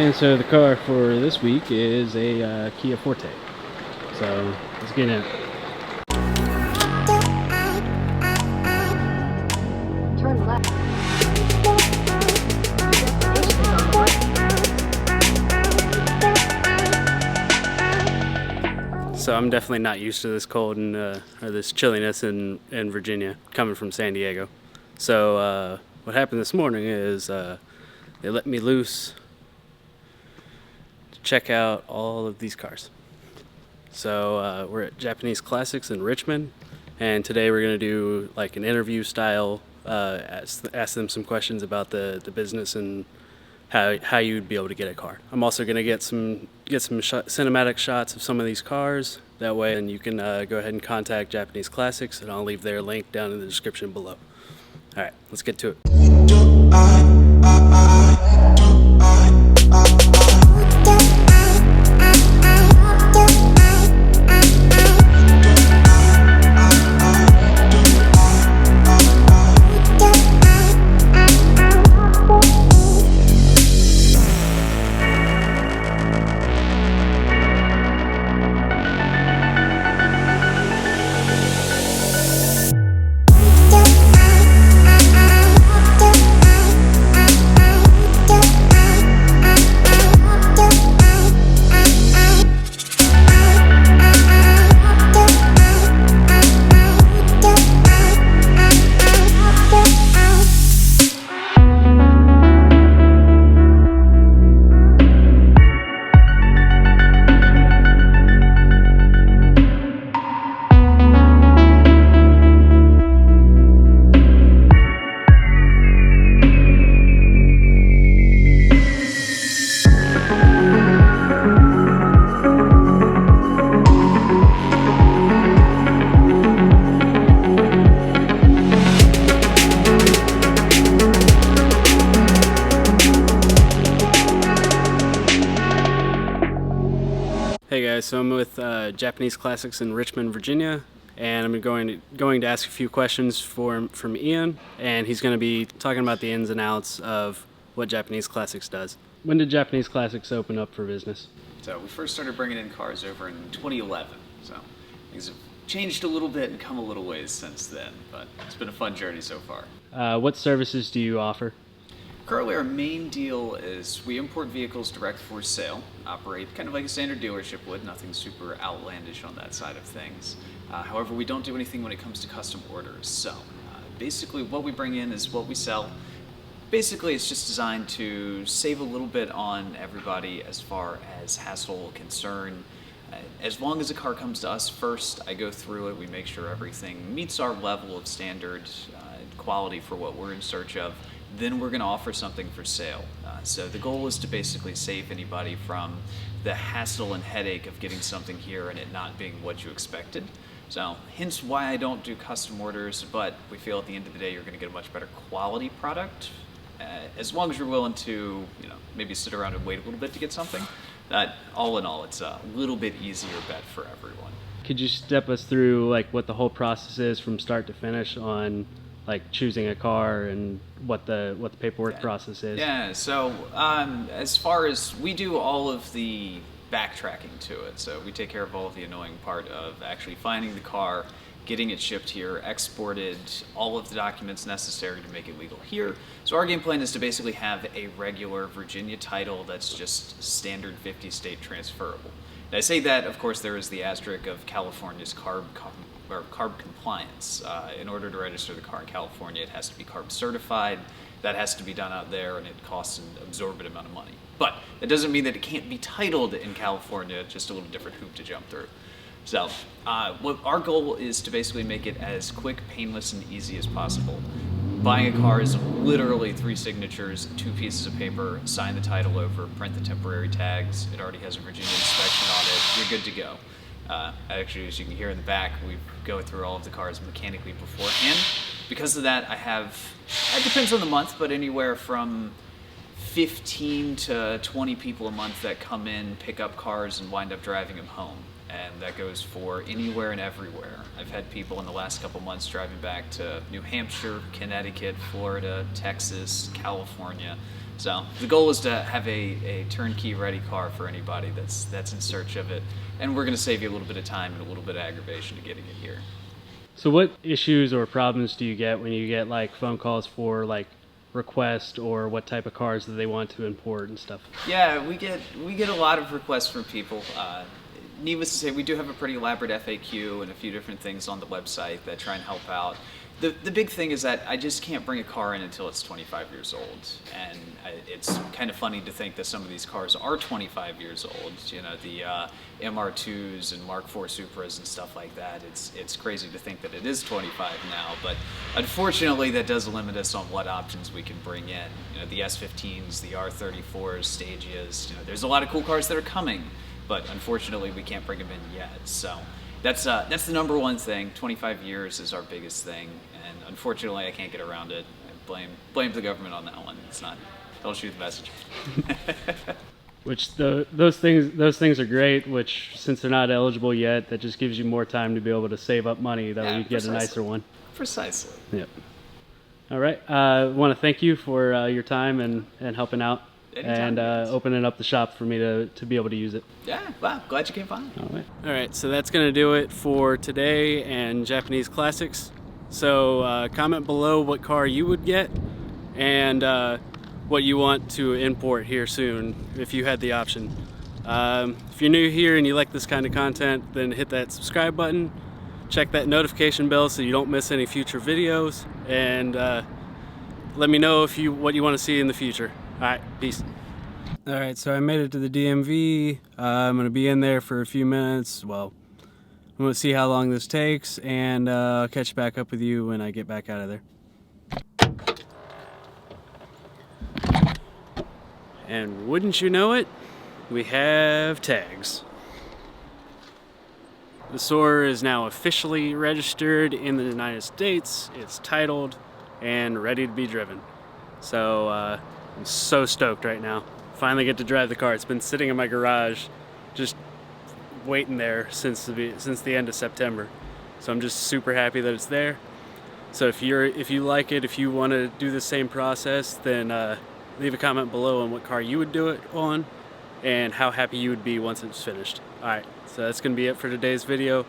And so the car for this week is a Kia Forte. So let's get in it. Turn left. So I'm definitely not used to this cold and or this chilliness in Virginia, coming from San Diego. So what happened this morning is they let me loose to check out all of these cars. So we're at Japanese Classics in Richmond, and today we're going to do like an interview style, ask them some questions about the business and how you'd be able to get a car. I'm also going to get some cinematic shots of some of these cars. That way, and you can go ahead and contact Japanese Classics, and I'll leave their link down in the description below. All right, let's get to it. Hey guys, so I'm with Japanese Classics in Richmond, Virginia, and I'm going to ask a few questions from Ian, and he's going to be talking about the ins and outs of what Japanese Classics does. When did Japanese Classics open up for business? So we first started bringing in cars over in 2011, so things have changed a little bit and come a little ways since then, but it's been a fun journey so far. What services do you offer? Currently our main deal is we import vehicles direct for sale, operate kind of like a standard dealership would, nothing super outlandish on that side of things. However, we don't do anything when it comes to custom orders, so basically what we bring in is what we sell. Basically it's just designed to save a little bit on everybody as far as hassle concern. As long as a car comes to us first, I go through it, we make sure everything meets our level of standard quality for what we're in search of. Then we're going to offer something for sale. So the goal is to basically save anybody from the hassle and headache of getting something here and it not being what you expected. So hence why I don't do custom orders, but we feel at the end of the day you're going to get a much better quality product. As long as you're willing to, maybe sit around and wait a little bit to get something. All in all, it's a little bit easier bet for everyone. Could you step us through like what the whole process is from start to finish on like choosing a car and what the paperwork process is? Yeah, so as far as we do all of the backtracking to it, so we take care of all of the annoying part of actually finding the car, getting it shipped here, exported, all of the documents necessary to make it legal here. So our game plan is to basically have a regular Virginia title that's just standard 50-state transferable. And I say that, of course, there is the asterisk of California's carb compliance. In order to register the car in California, it has to be carb certified. That has to be done out there, and it costs an absorbent amount of money. But it doesn't mean that it can't be titled in California, just a little different hoop to jump through. So what our goal is to basically make it as quick, painless, and easy as possible. Buying a car is literally 3 signatures, 2 pieces of paper, sign the title over, print the temporary tags. It already has a Virginia inspection on it. You're good to go. Actually, as you can hear in the back, we go through all of the cars mechanically beforehand. Because of that, I have, it depends on the month, but anywhere from 15 to 20 people a month that come in, pick up cars, and wind up driving them home. And that goes for anywhere and everywhere. I've had people in the last couple months driving back to New Hampshire, Connecticut, Florida, Texas, California. So the goal is to have a turnkey ready car for anybody that's in search of it, and we're going to save you a little bit of time and a little bit of aggravation to getting it here. So what issues or problems do you get when you get like phone calls for like request, or what type of cars that they want to import and stuff? Yeah, we get a lot of requests from people. Needless to say, we do have a pretty elaborate FAQ and a few different things on the website that try and help out. The big thing is that I just can't bring a car in until it's 25 years old, and it's kind of funny to think that some of these cars are 25 years old. You know, the MR2s and Mark IV Supras and stuff like that. It's crazy to think that it is 25 now, but unfortunately that does limit us on what options we can bring in. You know, the S15s, the R34s, Stagias. You know, there's a lot of cool cars that are coming, but unfortunately we can't bring them in yet. So that's the number one thing. 25 years is our biggest thing, and unfortunately I can't get around it. I blame the government on that one. It's not. Don't shoot the messenger. Which those things are great. Which, since they're not eligible yet, that just gives you more time to be able to save up money. That way you get a nicer one. Precisely. Yep. All right. I want to thank you for your time and helping out. Anytime, and opening up the shop for me to be able to use it. Yeah, wow, glad you came by. All right, so that's going to do it for today and Japanese Classics. So comment below what car you would get and what you want to import here soon if you had the option. If you're new here and you like this kind of content, then hit that subscribe button. Check that notification bell so you don't miss any future videos, and let me know what you want to see in the future. All right, peace. All right, so I made it to the DMV. I'm going to be in there for a few minutes. Well, I'm going to see how long this takes, and I'll catch back up with you when I get back out of there. And wouldn't you know it, we have tags. The Soarer is now officially registered in the United States. It's titled and ready to be driven. So I'm so stoked right now. Finally get to drive the car. It's been sitting in my garage, just waiting there since the end of September. So I'm just super happy that it's there. So if you like it, if you want to do the same process, then leave a comment below on what car you would do it on and how happy you would be once it's finished. All right, so that's gonna be it for today's video.